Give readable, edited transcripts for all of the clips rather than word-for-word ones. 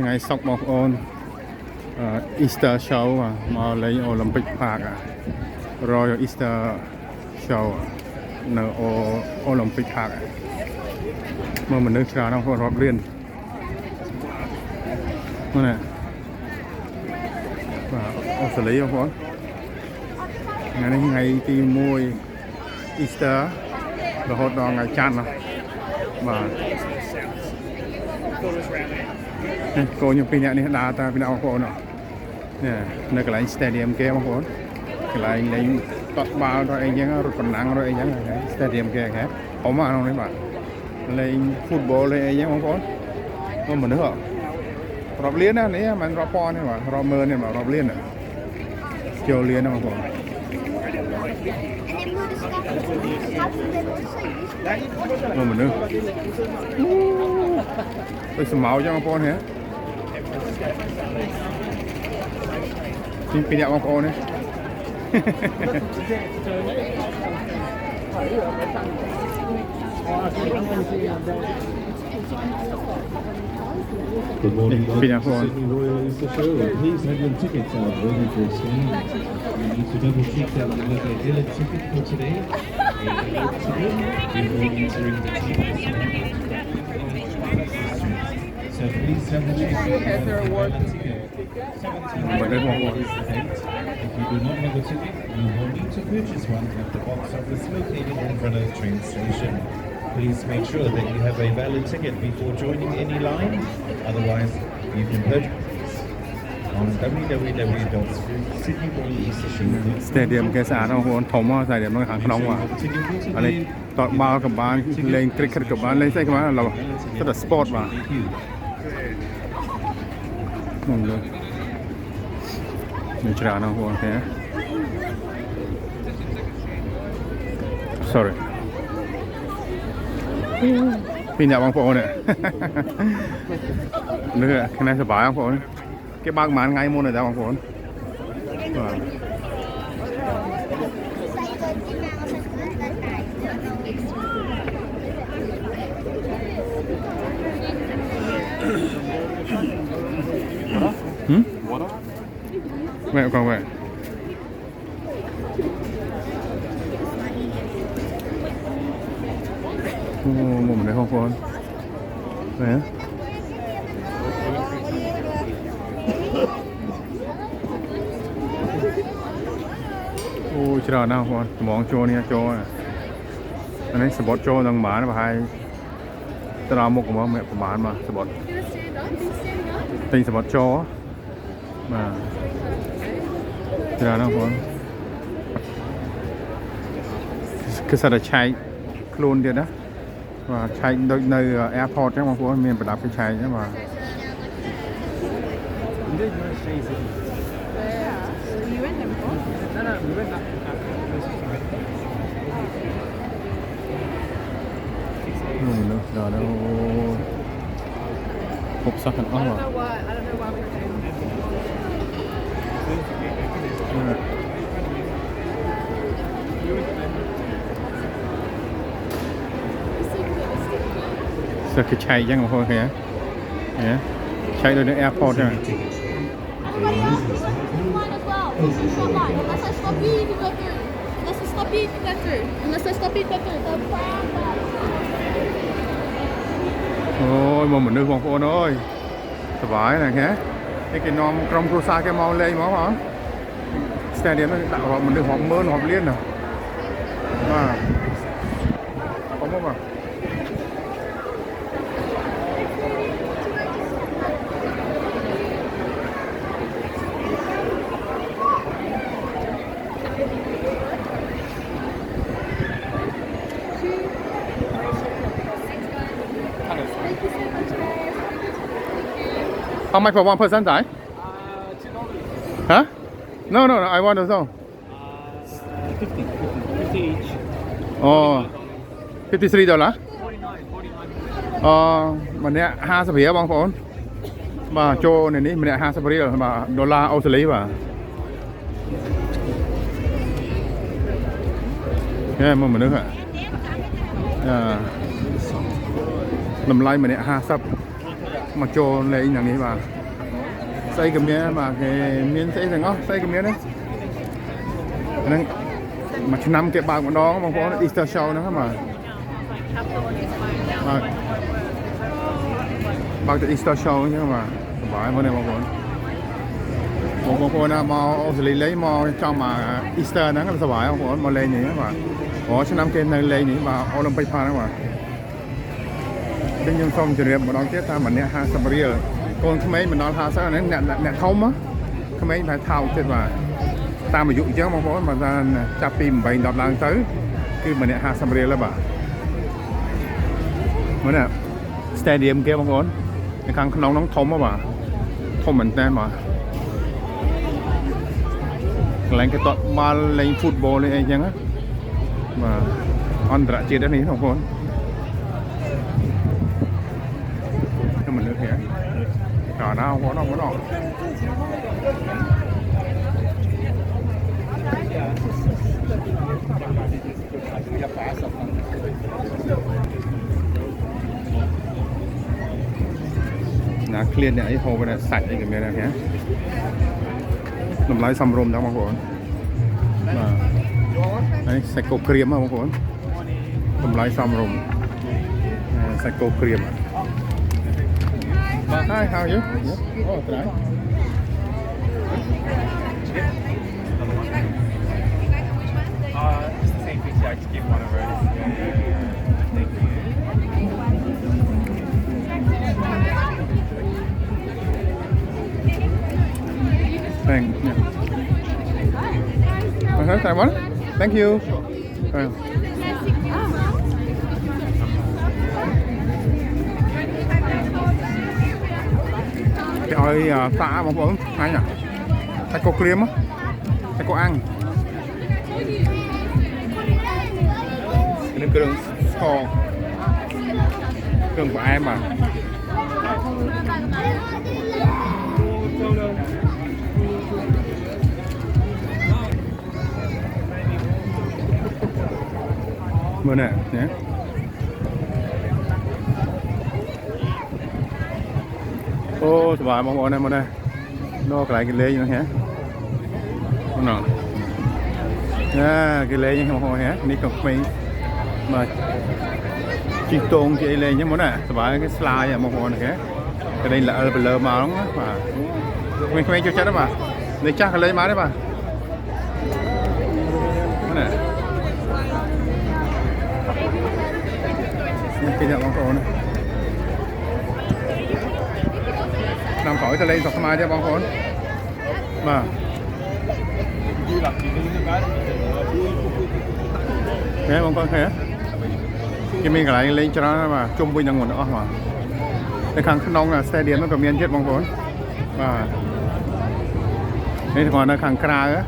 ngày sọc bọc ôn Easter show mà lấy Olympic Park Royal Easter showនៅ Olympic Park មកមនុស្សច្រើនណាស់គាត់រាប់រៀនហ្នឹងណាបាទអូស្ត្រាលីបងប្អូនថ្ងៃនេះថ្ងៃទី1 Easter រហូតដល់ថ្ងៃច័ន្ទណាបាទកូនខ្ញុំពីរនាក់នេះដើរតាមពីអ្នកបងប្អូននេះនៅកន្លែង Stadium គេបងប្អូនកន្លែងលេងតត់បាល់ទៅអីចឹងរត់ប្រណាំងឬអីចឹង Stadium គេហ៎អមអានោះនេះបាទលេង football លេងអីចឹងបងប្អូនមកមនុស្សរាប់លានណានេះមិនរាប់ពាន់ទេបាទរាប់ម៉ឺនទេបាទរាប់លានចូលលានណាបងប្អូនមកមនុស្សដូចស្មៅចឹងបងប្អូនហ៎ពីអ្នកបងប្អូននេះ Good morning, welcome to Sydney Royal Easter Show. Please have your tickets out ready for scanning. You need to double check that you have a valid ticket for today. A valid ticket before entering the ticket. So please double check that you have a valid ticket. 17 is the date. If you do not have a ticket, you will need to purchase one at the box office located in front of the train station. Please make sure that you have a valid ticket before joining any line. Otherwise, you can purchase on www.sydneyroyaleastershow.com. Stadium គេស្អាតណាស់បងប្អូនធំមក Stadium នៅខាងក្នុងបាទអានេះតតបាល់ក៏បានលេង cricket ក៏បានលេងស្អីក៏បានឥឡូវទៅតែ sport បាទហ្នឹងលើមានច្រើនណាស់បងប្អូនទេ Sorry ពីអ្នកបងប្អូននេះនេះគ្នាសប្បាយបងប្អូនគេបើកប្រហែលថ្ងៃមុនដែរបងប្អូនបាទMẹ con mẹ một mình đây không con mẹ ôi trời nào con món chua nè chua anh ấy sport chua đang bán mà hai tao một của mẹ của bán mà sport tinh sport chua mà trời nào con cái sao là chạy luôn đi đó và chạy đôi nơi airport chứ mà của mình phải đạp cái chạy chứ mà rồi đâu hộp sắc hẳn ốc à sao cái chạy chẳng mà thôi kìa chạy đôi nơi airport rồi ôi mà mình đưa con cô ơi sờ vải này nhé cái nom trong cô xa cái mau lên máu hả stadium nó tạo họ mình được họp mơn họp liên nào mà có không à How much for one person, Zai? $2. Huh? No, I want to know. 50 each. Oh, $53. มันเนี้ย50 เหรียญบางคนมาโจในนี้มันเนี้ย50 เหรียญมาดอลลาร์ออสเตรเลียป่ะแค่มันเหมือนนึกอ่ะ nằm lại mà nè ha sắp mà cho lấy nhà này mà xây cái miếng mà cái miếng xây thành ngó xây cái miếng đấy nên mà năm cái bạc của nó mà có Easter show nữa mà bạc từ Easter show chứ mà phải mà này một con nào mà lấy mà trong mà Easter nó là phải không mà lên nhỉ mà có năm cái này lên nhỉ mà Olympic Park đó mà nhưng xong chỉ riêng mà nói tiếp ta mà nè ha Samaria còn cái mấy mình nói ha sao nè nè thông á cái mấy phải thao chết mà ta mà dụ chứ mong muốn mà ra chạp tìm bệnh đọc lang tới khi mà nè ha Samaria là bà mới nè stadium kia mong muốn cái khăn nóng thông á bà thông mình tên mà lấy cái tọt ba lên football lên anh á mà on đã chết đấy này không muốn cho mình được hiểu cả nào có nó là clean này hồ bên này sạch cái cái này nhé nằm lái xăm rôm đó mọi người đấy sạch cổ cream mọi người nằm lái xăm rôm sạch cổ cream Hi, how are you? Yeah. Oh, try. Just the same thing. I just keep one of hers. Thank you. Thank you. Taiwan? Thank you. Cái ơi tạ bóng bóng hay nhỉ? Hay cô cream á? Hay cô ăn? Cái đường score đường của em mà mưa nè nhé ô sờ mong mong này mong đây nó cái lê như thế nào cái lê như thế mong hả ní cọc mình mà chỉ tôn cái lê như món này sờ cái slide mong mong này cái đây là lờ màu lắm mà mình không cho chắc đó mà để chắc cái lê má đấy mà này cái nhận bóng này nằm khỏi lên dọc mai cho bóng khốn mà nghe bóng con thế cái mình lại lên cho nó mà chung với nhau một nữa mà cái khăn nông là xe điện nó cầm miên chết bóng khốn và đây còn là khăn cra á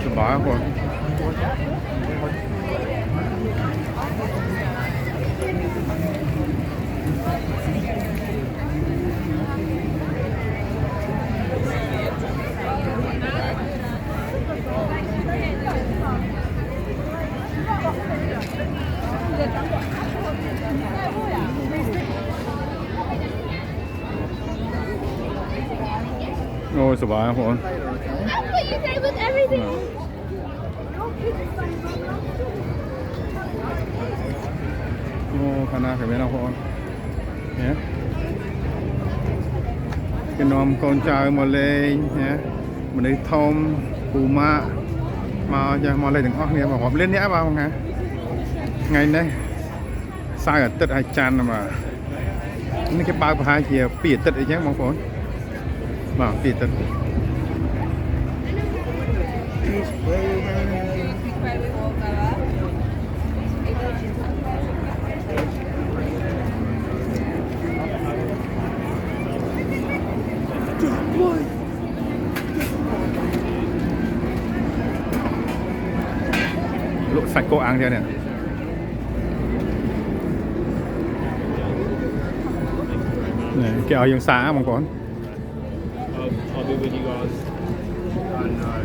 Coba kok. Ôi sợ bãi không? You say with everything. Khả năng phải biết nào không? Nhé. Cái nóm con trai mà lên nhé. Mình đi thông cù mạ mà lên từng óc này mà họp lên nhẽ vào không hả? Ngày đây sai ở tết hai chan mà những cái bao của hai thì pì tết ấy nhé mong phốn mà pì tết โกอังเดียวเนี่ยเนี่ยแกเอายังสาบางคน I'll be with you guys. I know.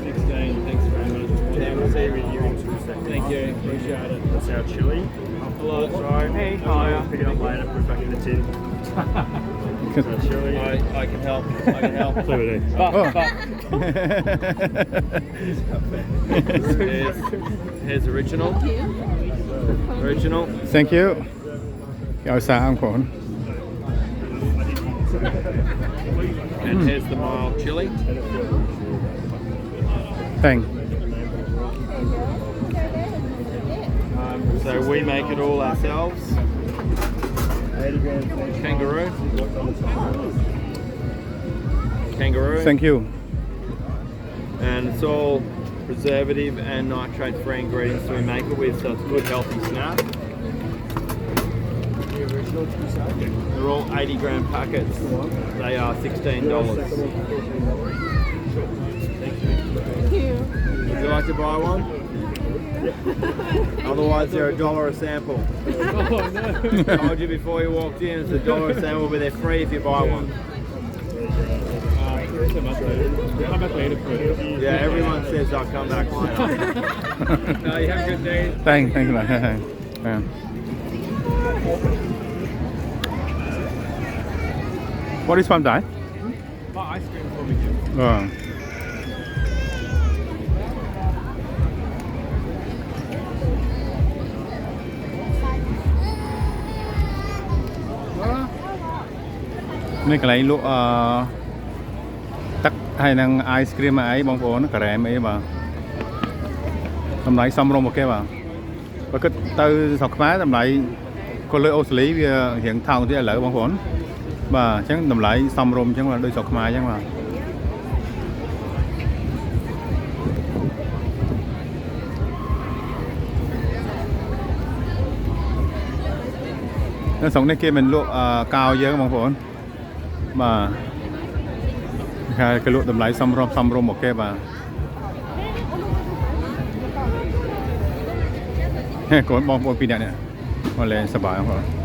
16. Thanks very much. Yeah, we'll see you in 2 seconds. Thank you. Appreciate it. That's our chili. Hello. Sorry. Hey. Hiya. Pick it up later. Put it back in the tin. That's our chili. I can help. I can help. Clearly. Here's original. Original. thank you แกเอาสาบางคน And here's the mild chili. thank So we make it all ourselves. Kangaroo. Kangaroo. thank you And it's all preservative and nitrate-free ingredients that we make it with, so it's a good healthy snack. They're all 80-gram packets. They are $16. Would you like to buy one? Otherwise, they're $1 a sample. I told you before you walked in, it's $1 a sample, but they're free if you buy one. Come back later, please. Yeah, everyone says I'll come back later. No, you have a good day. thank you หลายWhat is from that? Buy ice cream for me, Jim. នេះកន្លែងលក់ទឹកហើយនឹង ice cream អីបងប្អូនការ៉េមអីបាទតម្លៃសមរម្យអូខេបាទបើគិតទៅស្រុកខ្មែរតម្លៃក៏លើអូស្ត្រាលីវារៀងថោកទៀតឥឡូវបងប្អូនបាទអញ្ចឹងតម្លៃសមរម្យអញ្ចឹងបាទដូចស្រុកខ្មែរអញ្ចឹងបាទនៅស្រុកនេះគេមិនលក់កៅយើងបងប្អូនបាទគេលក់តម្លៃសមរម្យអូខេបាទកូនបងប្អូនពីរនាក់នេះមកលេងសប្បាយបងប្អូន